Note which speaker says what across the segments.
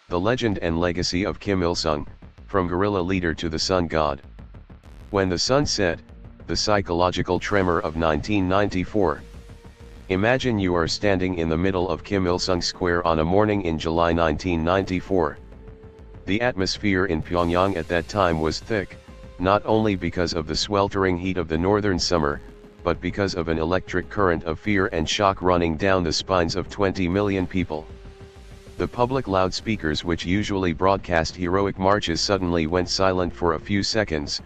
Speaker 1: The legend and legacy of Kim Il-sung, from guerrilla leader to the sun god. When the sun set, the psychological tremor of 1994. Imagine you are standing in the middle of Kim Il-sung Square on a morning in July 1994. The atmosphere in Pyongyang at that time was thick, not only because of the sweltering heat of the northern summer, but because of an electric current of fear and shock running down the spines of 20 million people. The public loudspeakers, which usually broadcast heroic marches, suddenly went silent for a few seconds,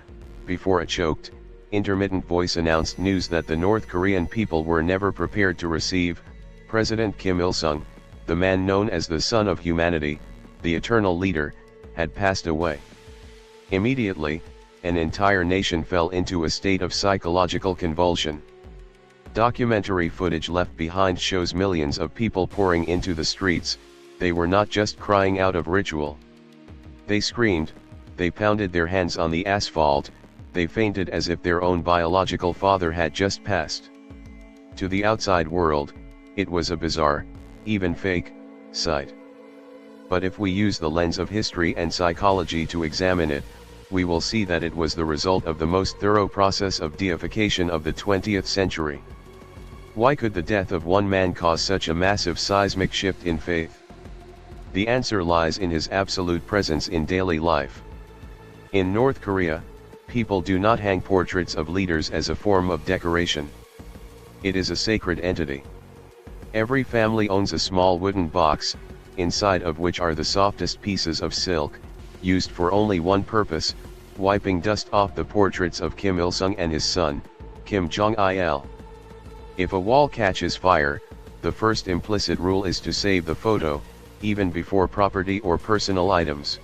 Speaker 1: before a choked, intermittent voice announced news that the North Korean people were never prepared to receive. President Kim Il-sung, the man known as the Son of Humanity, the eternal leader, had passed away. Immediately, an entire nation fell into a state of psychological convulsion. Documentary footage left behind shows millions of people pouring into the streets. They were not just crying out of ritual. They screamed, they pounded their hands on the asphalt, they fainted as if their own biological father had just passed. To the outside world, it was a bizarre, even fake, sight. But if we use the lens of history and psychology to examine it, we will see that it was the result of the most thorough process of deification of the 20th century. Why could the death of one man cause such a massive seismic shift in faith? The answer lies in his absolute presence in daily life. In North Korea, people do not hang portraits of leaders as a form of decoration. It is a sacred entity. Every family owns a small wooden box, inside of which are the softest pieces of silk, used for only one purpose, wiping dust off the portraits of Kim Il-sung and his son, Kim Jong-il. If a wall catches fire, the first implicit rule is to save the photo, even before property or personal items.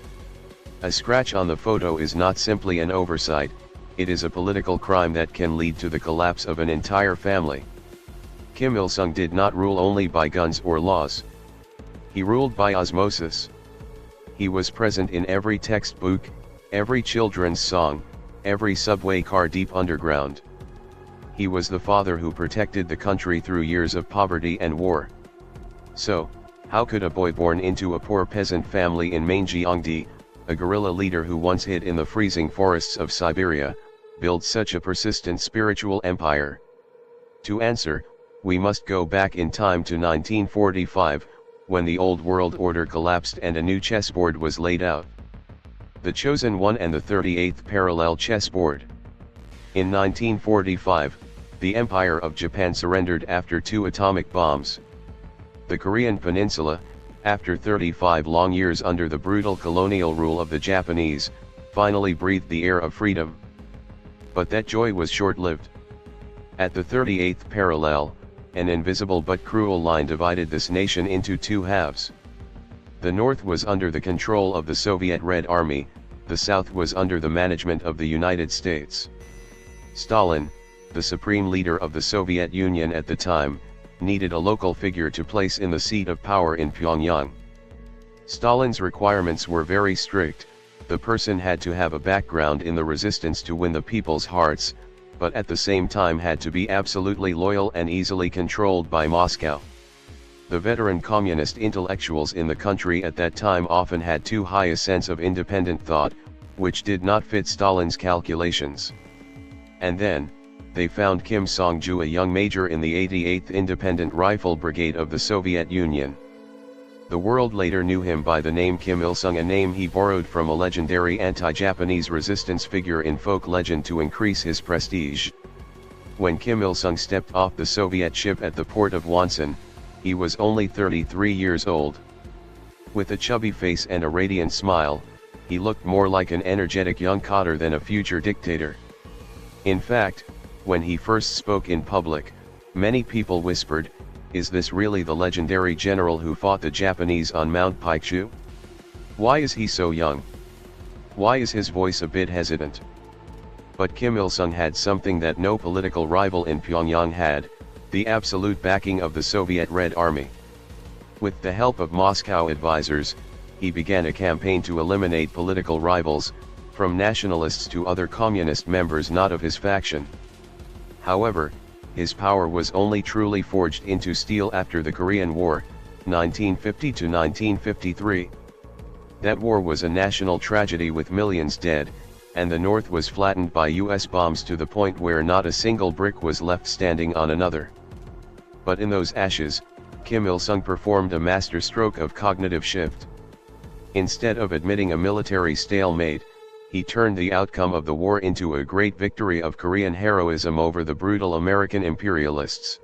Speaker 1: A scratch on the photo is not simply an oversight, it is a political crime that can lead to the collapse of an entire family. Kim Il-sung did not rule only by guns or laws. He ruled by osmosis. He was present in every textbook, every children's song, every subway car deep underground. He was the father who protected the country through years of poverty and war. So, how could a boy born into a poor peasant family in Manchurian, a guerrilla leader who once hid in the freezing forests of Siberia, build such a persistent spiritual empire? To answer, we must go back in time to 1945, when the old world order collapsed and a new chessboard was laid out. The Chosen One and the 38th Parallel Chessboard. In 1945, the Empire of Japan surrendered after 2 atomic bombs. The Korean Peninsula, after 35 long years under the brutal colonial rule of the Japanese, finally breathed the air of freedom. But that joy was short-lived. At the 38th parallel, an invisible but cruel line divided this nation into 2 halves. The north was under the control of the Soviet Red Army, the south was under the management of the United States. Stalin, the supreme leader of the Soviet Union at the time, needed a local figure to place in the seat of power in Pyongyang. Stalin's requirements were very strict. The person had to have a background in the resistance to win the people's hearts, but at the same time had to be absolutely loyal and easily controlled by Moscow. The veteran communist intellectuals in the country at that time often had too high a sense of independent thought, which did not fit Stalin's calculations. And then, they found Kim Song-ju, a young major in the 88th Independent Rifle Brigade of the Soviet Union. The world later knew him by the name Kim Il-sung, a name he borrowed from a legendary anti-Japanese resistance figure in folk legend to increase his prestige. When Kim Il-sung stepped off the Soviet ship at the port of Wonsan, he was only 33 years old. With a chubby face and a radiant smile, he looked more like an energetic young cotter than a future dictator. In fact, when he first spoke in public, many people whispered, "Is this really the legendary general who fought the Japanese on Mount Pyeongchu? Why is he so young? Why is his voice a bit hesitant?" But Kim Il-sung had something that no political rival in Pyongyang had, the absolute backing of the Soviet Red Army. With the help of Moscow advisors, he began a campaign to eliminate political rivals, from nationalists to other communist members not of his faction. However, his power was only truly forged into steel after the Korean War, 1950 to 1953. That war was a national tragedy with millions dead, and the North was flattened by US bombs to the point where not a single brick was left standing on another. But in those ashes, Kim Il-sung performed a masterstroke of cognitive shift. Instead of admitting a military stalemate, he turned the outcome of the war into a great victory of Korean heroism over the brutal American imperialists.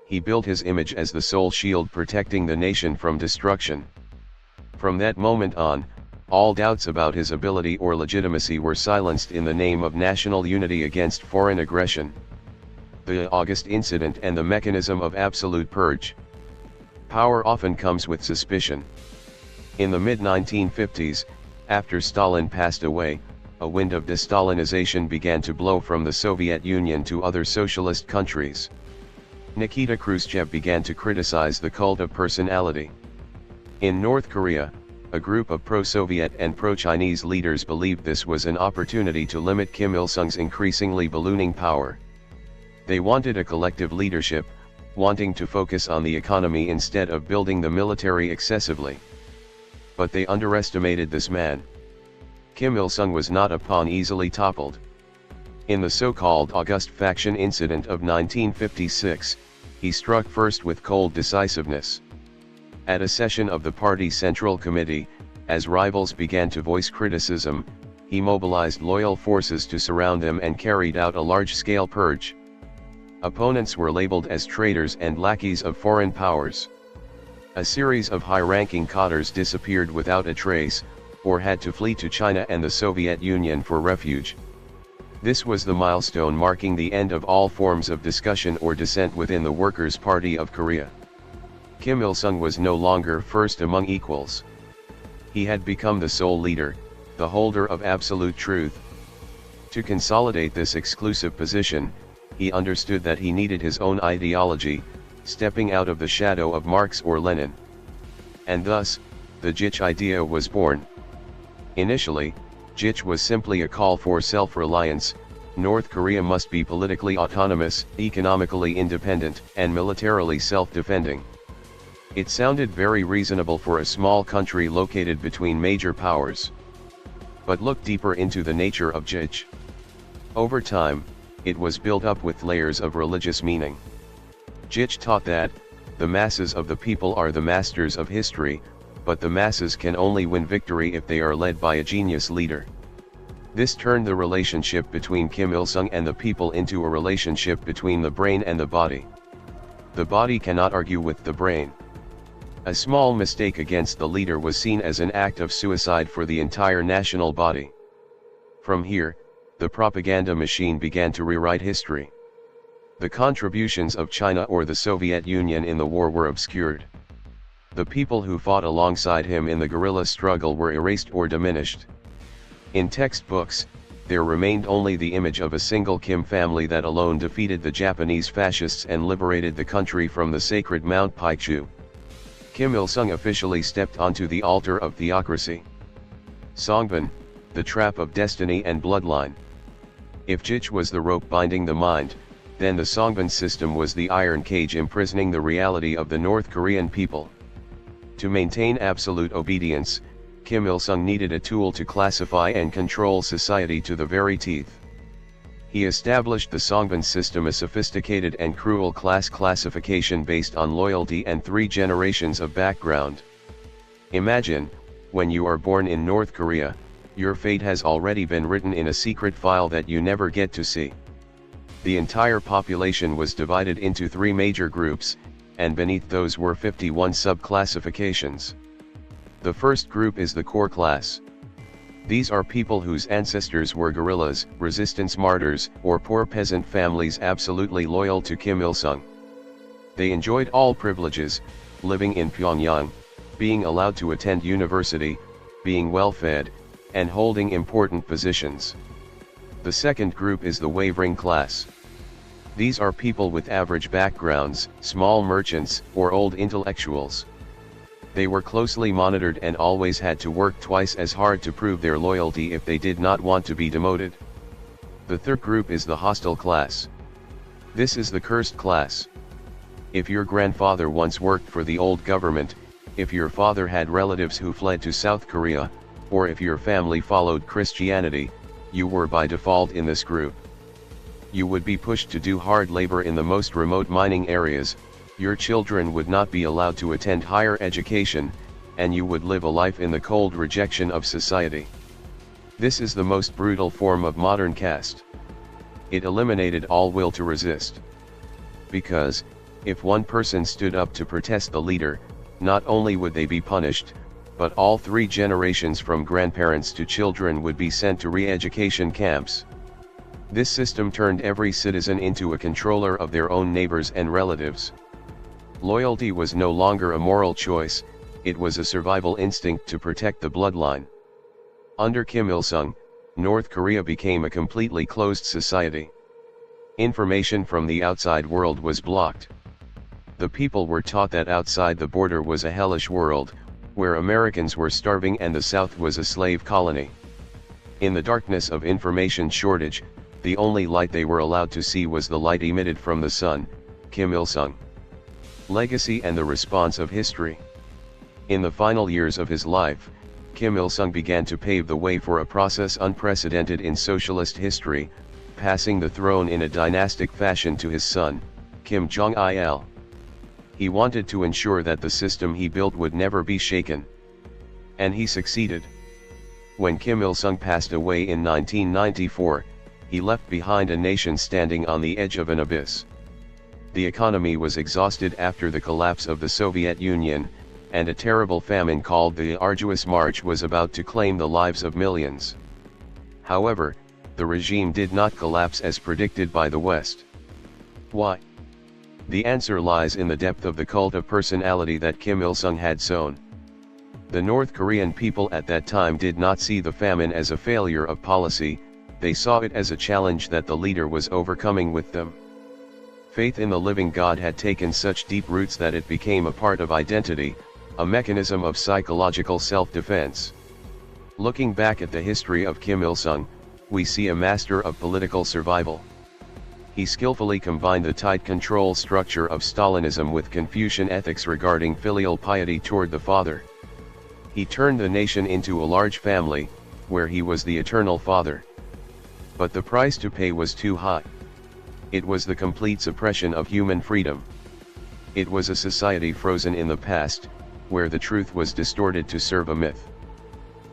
Speaker 1: He built his image as the sole shield protecting the nation from destruction. From that moment on, all doubts about his ability or legitimacy were silenced in the name of national unity against foreign aggression. The August incident and the mechanism of absolute purge. Power often comes with suspicion. In the mid-1950s, after Stalin passed away, a wind of de-Stalinization began to blow from the Soviet Union to other socialist countries. Nikita Khrushchev began to criticize the cult of personality. In North Korea, a group of pro-Soviet and pro-Chinese leaders believed this was an opportunity to limit Kim Il-sung's increasingly ballooning power. They wanted a collective leadership, wanting to focus on the economy instead of building the military excessively. But they underestimated this man. Kim Il-sung was not a pawn easily toppled. In the so-called August faction incident of 1956, he struck first with cold decisiveness. At a session of the party Central Committee, as rivals began to voice criticism, he mobilized loyal forces to surround them and carried out a large-scale purge. Opponents were labeled as traitors and lackeys of foreign powers. A series of high-ranking cadres disappeared without a trace, or had to flee to China and the Soviet Union for refuge. This was the milestone marking the end of all forms of discussion or dissent within the Workers' Party of Korea. Kim Il-sung was no longer first among equals. He had become the sole leader, the holder of absolute truth. To consolidate this exclusive position, he understood that he needed his own ideology, stepping out of the shadow of Marx or Lenin. And thus, the Juche idea was born. Initially, Juche was simply a call for self-reliance. North Korea must be politically autonomous, economically independent, and militarily self-defending. It sounded very reasonable for a small country located between major powers. But look deeper into the nature of Juche. Over time, it was built up with layers of religious meaning. Juche taught that, the masses of the people are the masters of history, but the masses can only win victory if they are led by a genius leader. This turned the relationship between Kim Il-sung and the people into a relationship between the brain and the body. The body cannot argue with the brain. A small mistake against the leader was seen as an act of suicide for the entire national body. From here, the propaganda machine began to rewrite history. The contributions of China or the Soviet Union in the war were obscured. The people who fought alongside him in the guerrilla struggle were erased or diminished. In textbooks, there remained only the image of a single Kim family that alone defeated the Japanese fascists and liberated the country from the sacred Mount Pyeongchu. Kim Il-sung officially stepped onto the altar of theocracy. Songbin, the trap of destiny and bloodline. If Juche was the rope binding the mind, then the Songbin system was the iron cage imprisoning the reality of the North Korean people. To maintain absolute obedience, Kim Il-sung needed a tool to classify and control society to the very teeth. He established the Songbin system, a sophisticated and cruel class classification based on loyalty and 3 generations of background. Imagine, when you are born in North Korea, your fate has already been written in a secret file that you never get to see. The entire population was divided into 3 major groups, and beneath those were 51 sub-classifications. The first group is the core class. These are people whose ancestors were guerrillas, resistance martyrs, or poor peasant families absolutely loyal to Kim Il-sung. They enjoyed all privileges, living in Pyongyang, being allowed to attend university, being well-fed, and holding important positions. The second group is the wavering class. These are people with average backgrounds, small merchants, or old intellectuals. They were closely monitored and always had to work twice as hard to prove their loyalty if they did not want to be demoted. The third group is the hostile class. This is the cursed class. If your grandfather once worked for the old government, If your father had relatives who fled to South Korea, or if your family followed Christianity, you were by default in this group. You would be pushed to do hard labor in the most remote mining areas, your children would not be allowed to attend higher education, and you would live a life in the cold rejection of society. This is the most brutal form of modern caste. It eliminated all will to resist. Because, if one person stood up to protest the leader, not only would they be punished, but all 3 generations from grandparents to children would be sent to re-education camps. This system turned every citizen into a controller of their own neighbors and relatives. Loyalty was no longer a moral choice, it was a survival instinct to protect the bloodline. Under Kim Il-sung, North Korea became a completely closed society. Information from the outside world was blocked. The people were taught that outside the border was a hellish world, where Americans were starving and the South was a slave colony. In the darkness of information shortage, the only light they were allowed to see was the light emitted from the sun, Kim Il-sung. Legacy and the response of history. In the final years of his life, Kim Il-sung began to pave the way for a process unprecedented in socialist history, passing the throne in a dynastic fashion to his son, Kim Jong-il. He wanted to ensure that the system he built would never be shaken. And he succeeded. When Kim Il-sung passed away in 1994, he left behind a nation standing on the edge of an abyss. The economy was exhausted after the collapse of the Soviet Union, and a terrible famine called the Arduous March was about to claim the lives of millions. However, the regime did not collapse as predicted by the West. Why? The answer lies in the depth of the cult of personality that Kim Il-sung had sown. The North Korean people at that time did not see the famine as a failure of policy, they saw it as a challenge that the leader was overcoming with them. Faith in the living God had taken such deep roots that it became a part of identity, a mechanism of psychological self-defense. Looking back at the history of Kim Il-sung, we see a master of political survival. He skillfully combined the tight control structure of Stalinism with Confucian ethics regarding filial piety toward the father. He turned the nation into a large family, where he was the eternal father. But the price to pay was too high. It was the complete suppression of human freedom. It was a society frozen in the past, where the truth was distorted to serve a myth.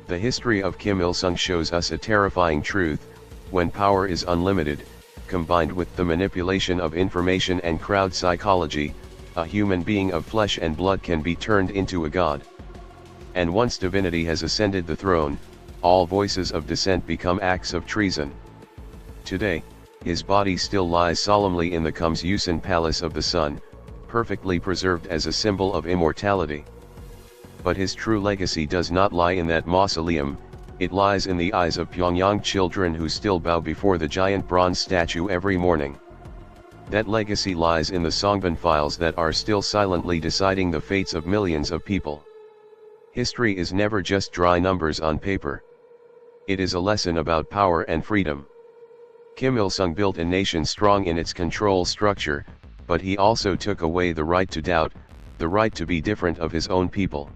Speaker 1: The history of Kim Il-sung shows us a terrifying truth: when power is unlimited, combined with the manipulation of information and crowd psychology, a human being of flesh and blood can be turned into a god. And once divinity has ascended the throne, all voices of dissent become acts of treason. Today, his body still lies solemnly in the Kumsusan Palace of the Sun, perfectly preserved as a symbol of immortality. But his true legacy does not lie in that mausoleum, it lies in the eyes of Pyongyang children who still bow before the giant bronze statue every morning. That legacy lies in the Songbin files that are still silently deciding the fates of millions of people. History is never just dry numbers on paper. It is a lesson about power and freedom. Kim Il-sung built a nation strong in its control structure, but he also took away the right to doubt, the right to be different of his own people.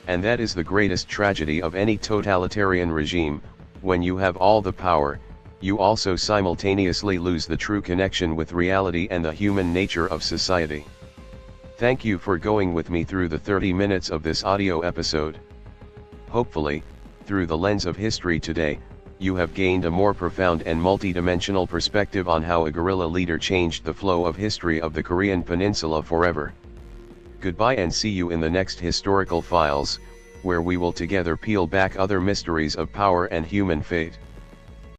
Speaker 1: And that is the greatest tragedy of any totalitarian regime: when you have all the power, you also simultaneously lose the true connection with reality and the human nature of society. Thank you for going with me through the 30 minutes of this audio episode. Hopefully, through the lens of history today, you have gained a more profound and multidimensional perspective on how a guerrilla leader changed the flow of history of the Korean Peninsula forever. Goodbye and see you in the next Historical Files, where we will together peel back other mysteries of power and human fate.